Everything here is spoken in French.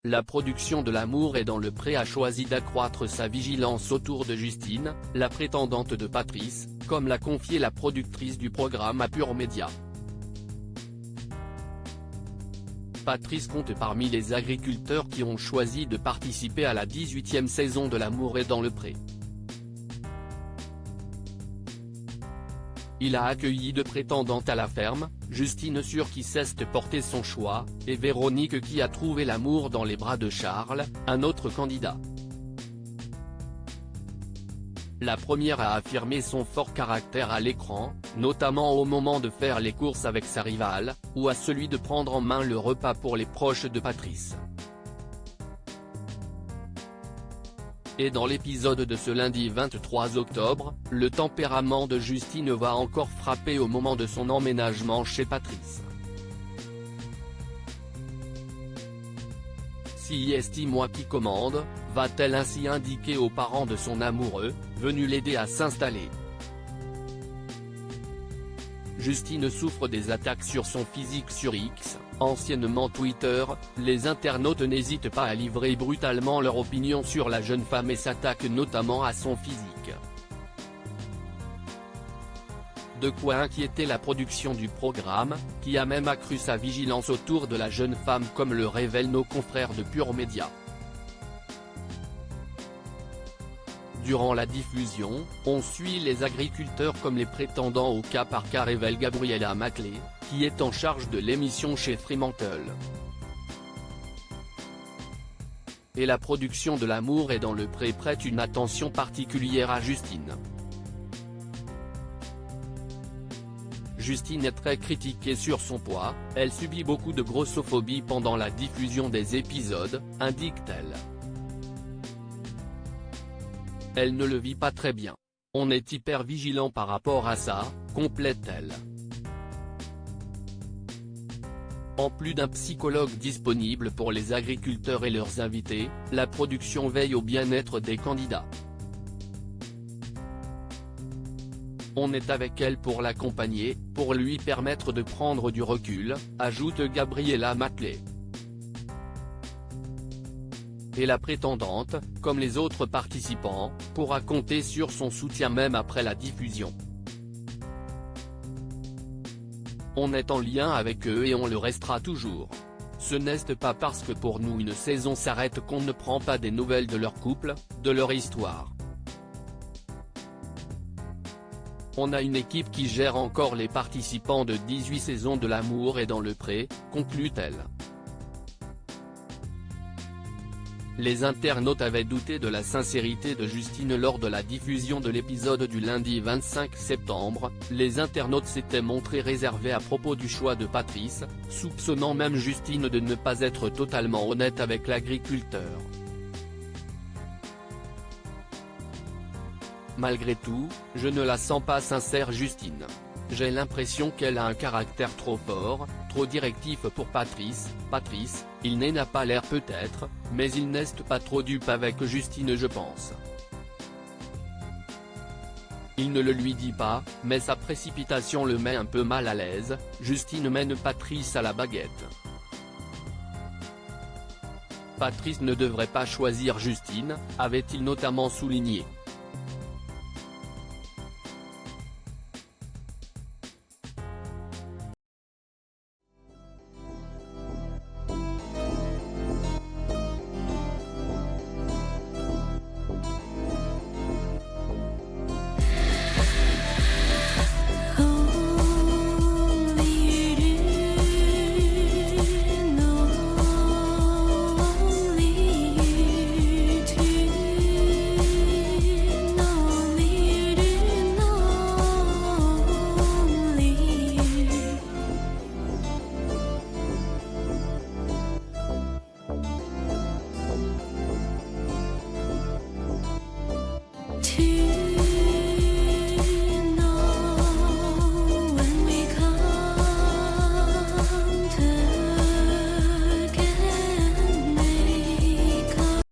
La production de L'amour est dans le pré a choisi d'accroître sa vigilance autour de Justine, la prétendante de Patrice, comme l'a confié la productrice du programme à Pure Média. Patrice compte parmi les agriculteurs qui ont choisi de participer à la 18e saison de L'amour est dans le pré. Il a accueilli 2 prétendantes à la ferme, Justine sur qui cesse de porter son choix, et Véronique qui a trouvé l'amour dans les bras de Charles, un autre candidat. La première a affirmé son fort caractère à l'écran, notamment au moment de faire les courses avec sa rivale, ou à celui de prendre en main le repas pour les proches de Patrice. Et dans l'épisode de ce lundi 23 octobre, le tempérament de Justine va encore frapper au moment de son emménagement chez Patrice. Si est moi qui commande, va-t-elle ainsi indiquer aux parents de son amoureux, venu l'aider à s'installer. Justine souffre des attaques sur son physique sur X, anciennement Twitter, les internautes n'hésitent pas à livrer brutalement leur opinion sur la jeune femme et s'attaquent notamment à son physique. De quoi inquiéter la production du programme, qui a même accru sa vigilance autour de la jeune femme comme le révèlent nos confrères de Pure Média. Durant la diffusion, on suit les agriculteurs comme les prétendants au cas par cas, révèle Gabriella Maclay, qui est en charge de l'émission chez Fremantle. Et la production de L'amour est dans le pré prête une attention particulière à Justine. Justine est très critiquée sur son poids, elle subit beaucoup de grossophobie pendant la diffusion des épisodes, indique-t-elle. Elle ne le vit pas très bien. On est hyper vigilant par rapport à ça, complète-t-elle. En plus d'un psychologue disponible pour les agriculteurs et leurs invités, la production veille au bien-être des candidats. On est avec elle pour l'accompagner, pour lui permettre de prendre du recul, ajoute Gabriella Maclay. Et la prétendante, comme les autres participants, pourra compter sur son soutien même après la diffusion. On est en lien avec eux et on le restera toujours. Ce n'est pas parce que pour nous une saison s'arrête qu'on ne prend pas des nouvelles de leur couple, de leur histoire. On a une équipe qui gère encore les participants de 18 saisons de L'amour est dans le pré, conclut-elle. Les internautes avaient douté de la sincérité de Justine lors de la diffusion de l'épisode du lundi 25 septembre, les internautes s'étaient montrés réservés à propos du choix de Patrice, soupçonnant même Justine de ne pas être totalement honnête avec l'agriculteur. Malgré tout, je ne la sens pas sincère Justine. J'ai l'impression qu'elle a un caractère trop fort, trop directif pour Patrice, il n'a pas l'air peut-être, mais il n'est pas trop dupe avec Justine je pense. Il ne le lui dit pas, mais sa précipitation le met un peu mal à l'aise, Justine mène Patrice à la baguette. Patrice ne devrait pas choisir Justine, avait-il notamment souligné. To